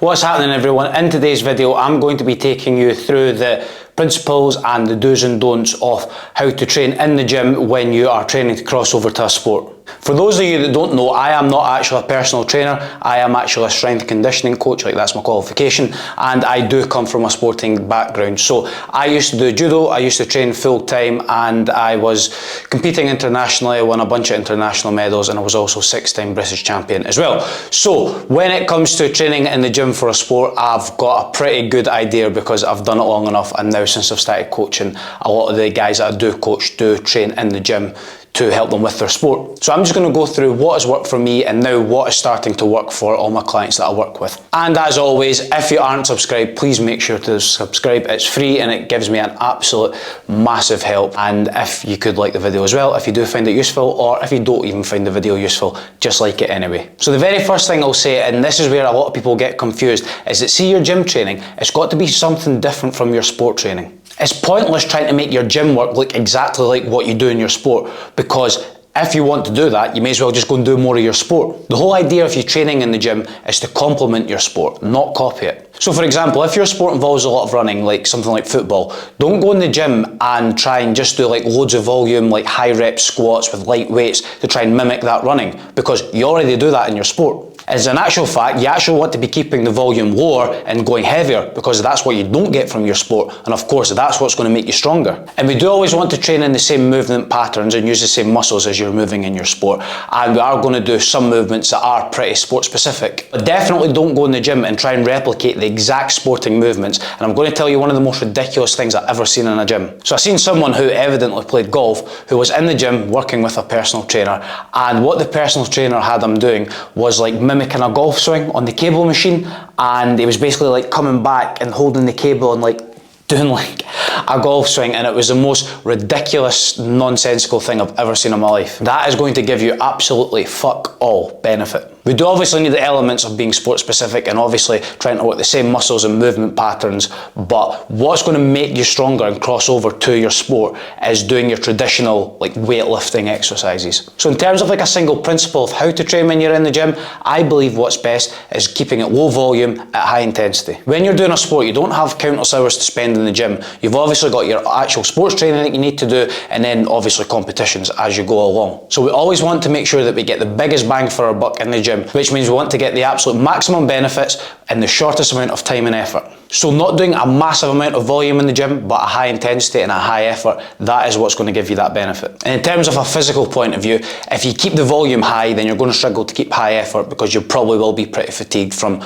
What's happening, everyone? In today's video, I'm going to be taking you through the principles and the do's and don'ts of how to train in the gym when you are training to cross over to a sport. For those of you that don't know, I am not actually a personal trainer. I am actually a strength and conditioning coach, like that's my qualification, and I do come from a sporting background. So I used to do judo, I used to train full time, and I was competing internationally. I won a bunch of international medals, and I was also 6-time British champion as well. So when it comes to training in the gym for a sport, I've got a pretty good idea because I've done it long enough, and now since I've started coaching, a lot of the guys that I do coach do train in the gym to help them with their sport. So I'm just going to go through what has worked for me and now what is starting to work for all my clients that I work with. And as always, if you aren't subscribed, please make sure to subscribe. It's free and it gives me an absolute massive help. And if you could like the video as well, if you do find it useful, or if you don't even find the video useful, just like it anyway. So the very first thing I'll say, and this is where a lot of people get confused, is that see your gym training, it's got to be something different from your sport training. It's pointless trying to make your gym work look exactly like what you do in your sport, because if you want to do that, you may as well just go and do more of your sport. The whole idea of you training in the gym is to complement your sport, not copy it. So for example, if your sport involves a lot of running, like something like football, don't go in the gym and try and just do like loads of volume, like high rep squats with light weights to try and mimic that running, because you already do that in your sport. As an actual fact, you actually want to be keeping the volume lower and going heavier, because that's what you don't get from your sport, and of course that's what's going to make you stronger. And we do always want to train in the same movement patterns and use the same muscles as you're moving in your sport, and we are going to do some movements that are pretty sport specific. But definitely don't go in the gym and try and replicate the exact sporting movements, and I'm going to tell you one of the most ridiculous things I've ever seen in a gym. So I've seen someone who evidently played golf, who was in the gym working with a personal trainer, and what the personal trainer had him doing was like mimicking a golf swing on the cable machine, and he was basically like coming back and holding the cable and like doing like a golf swing, and it was the most ridiculous, nonsensical thing I've ever seen in my life. That is going to give you absolutely fuck all benefit. We do obviously need the elements of being sport specific and obviously trying to work the same muscles and movement patterns, but what's going to make you stronger and cross over to your sport is doing your traditional like weightlifting exercises. So in terms of like a single principle of how to train when you're in the gym, I believe what's best is keeping it low volume at high intensity. When you're doing a sport, you don't have countless hours to spend in the gym. You've obviously got your actual sports training that you need to do, and then obviously competitions as you go along. So we always want to make sure that we get the biggest bang for our buck in the gym, which means we want to get the absolute maximum benefits in the shortest amount of time and effort. So not doing a massive amount of volume in the gym, but a high intensity and a high effort, that is what's going to give you that benefit. And in terms of a physical point of view, if you keep the volume high, then you're going to struggle to keep high effort, because you probably will be pretty fatigued from,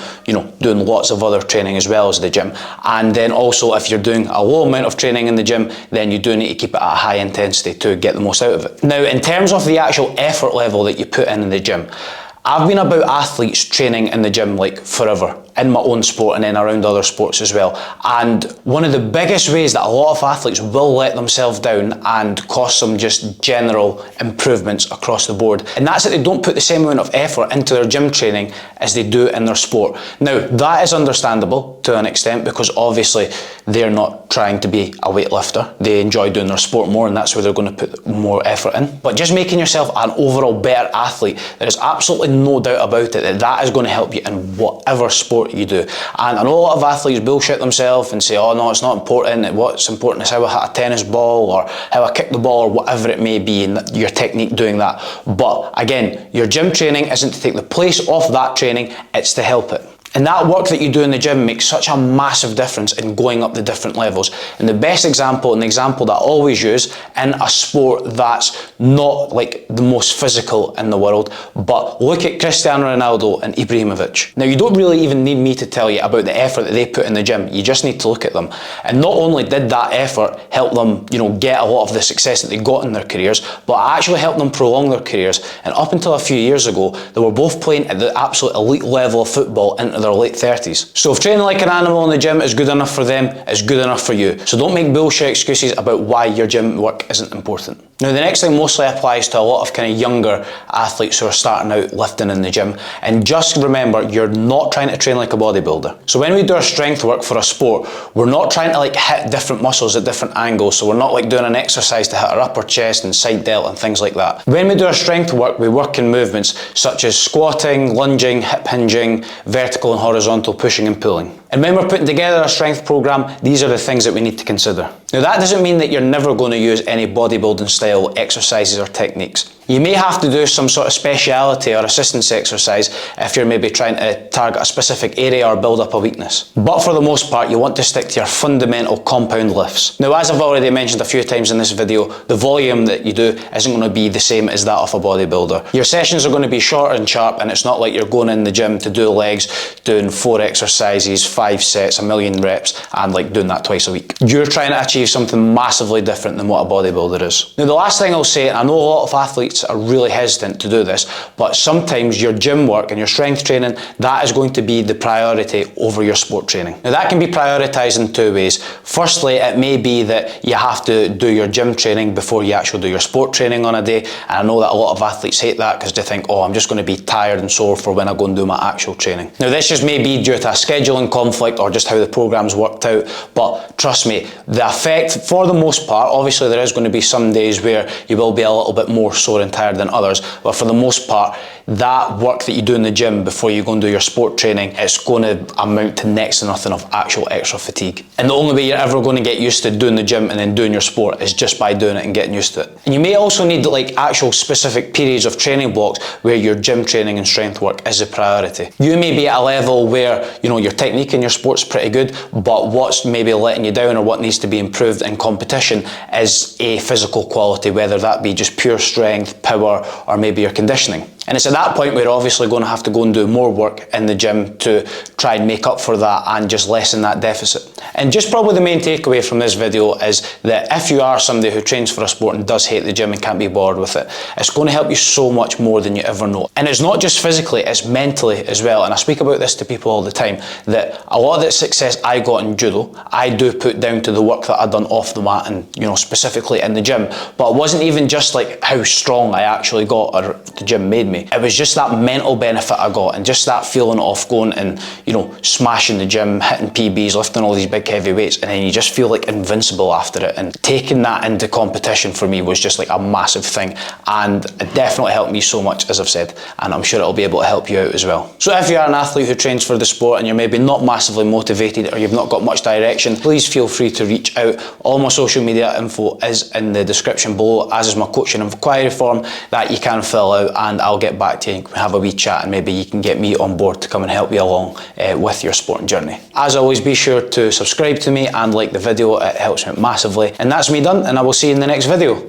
doing lots of other training as well as the gym. And then also if you're doing a low amount of training in the gym, then you do need to keep it at a high intensity to get the most out of it. Now, in terms of the actual effort level that you put in the gym, I've been about athletes training in the gym like forever, in my own sport and then around other sports as well. And one of the biggest ways that a lot of athletes will let themselves down and cost them just general improvements across the board, and that's that they don't put the same amount of effort into their gym training as they do in their sport. Now, that is understandable to an extent, because obviously they're not trying to be a weightlifter. They enjoy doing their sport more, and that's where they're going to put more effort in. But just making yourself an overall better athlete, there is absolutely no doubt about it that is going to help you in whatever sport you do. And I know a lot of athletes bullshit themselves and say, oh no, it's not important, what's important is how I hit a tennis ball or how I kick the ball or whatever it may be, and your technique doing that. But again, your gym training isn't to take the place of that training, it's to help it. And that work that you do in the gym makes such a massive difference in going up the different levels. And the best example, and the example that I always use in a sport that's not like the most physical in the world, but look at Cristiano Ronaldo and Ibrahimovic. Now, you don't really even need me to tell you about the effort that they put in the gym. You just need to look at them. And not only did that effort help them, get a lot of the success that they got in their careers, but it actually helped them prolong their careers. And up until a few years ago, they were both playing at the absolute elite level of football into their late 30s. So if training like an animal in the gym is good enough for them, it's good enough for you. So don't make bullshit excuses about why your gym work isn't important. Now, the next thing mostly applies to a lot of kind of younger athletes who are starting out lifting in the gym. And just remember, you're not trying to train like a bodybuilder. So when we do our strength work for a sport, we're not trying to like hit different muscles at different angles. So we're not like doing an exercise to hit our upper chest and side delt and things like that. When we do our strength work, we work in movements such as squatting, lunging, hip hinging, vertical and horizontal pushing and pulling. And when we're putting together a strength program, these are the things that we need to consider. Now that doesn't mean that you're never going to use any bodybuilding style exercises or techniques. You may have to do some sort of speciality or assistance exercise if you're maybe trying to target a specific area or build up a weakness. But for the most part, you want to stick to your fundamental compound lifts. Now, as I've already mentioned a few times in this video, the volume that you do isn't going to be the same as that of a bodybuilder. Your sessions are going to be short and sharp, and it's not like you're going in the gym to do legs, doing 4 exercises, 5 sets, 1,000,000 reps, and like doing that twice a week. You're trying to achieve something massively different than what a bodybuilder is. Now, the last thing I'll say, and I know a lot of athletes are really hesitant to do this, but sometimes your gym work and your strength training, that is going to be the priority over your sport training. Now that can be prioritized in 2 ways. Firstly, it may be that you have to do your gym training before you actually do your sport training on a day, and I know that a lot of athletes hate that because they think, oh, I'm just going to be tired and sore for when I go and do my actual training. Now this just may be due to a scheduling conflict or just how the program's worked out, but trust me, the effect, for the most part, obviously there is going to be some days where you will be a little bit more sore and tired than others, but for the most part, that work that you do in the gym before you go and do your sport training, it's going to amount to next to nothing of actual extra fatigue. And the only way you're ever going to get used to doing the gym and then doing your sport is just by doing it and getting used to it. And you may also need like actual specific periods of training blocks where your gym training and strength work is a priority. You may be at a level where, you know, your technique in your sport's pretty good, but what's maybe letting you down or what needs to be improved in competition is a physical quality, whether that be just pure strength, power, or maybe your conditioning. And it's at that point where you're obviously going to have to go and do more work in the gym to try and make up for that and just lessen that deficit. And just probably the main takeaway from this video is that if you are somebody who trains for a sport and does hate the gym and can't be bored with it, it's going to help you so much more than you ever know. And it's not just physically, it's mentally as well. And I speak about this to people all the time, that a lot of the success I got in judo, I do put down to the work that I'd done off the mat and, you know, specifically in the gym. But it wasn't even just like how strong I actually got or the gym made me. It was just that mental benefit I got and just that feeling of going and, you know, smashing the gym, hitting PBs, lifting all these big heavy weights, and then you just feel like invincible after it. And taking that into competition for me was just like a massive thing, and it definitely helped me so much, as I've said, and I'm sure it'll be able to help you out as well. So if you are an athlete who trains for the sport and you're maybe not massively motivated or you've not got much direction, please feel free to reach out. All my social media info is in the description below, as is my coaching inquiry form that you can fill out, and I'll get back to you and have a wee chat, and maybe you can get me on board to come and help you along with your sporting journey. As always, be sure to subscribe to me and like the video, it helps me out massively. And that's me done, and I will see you in the next video.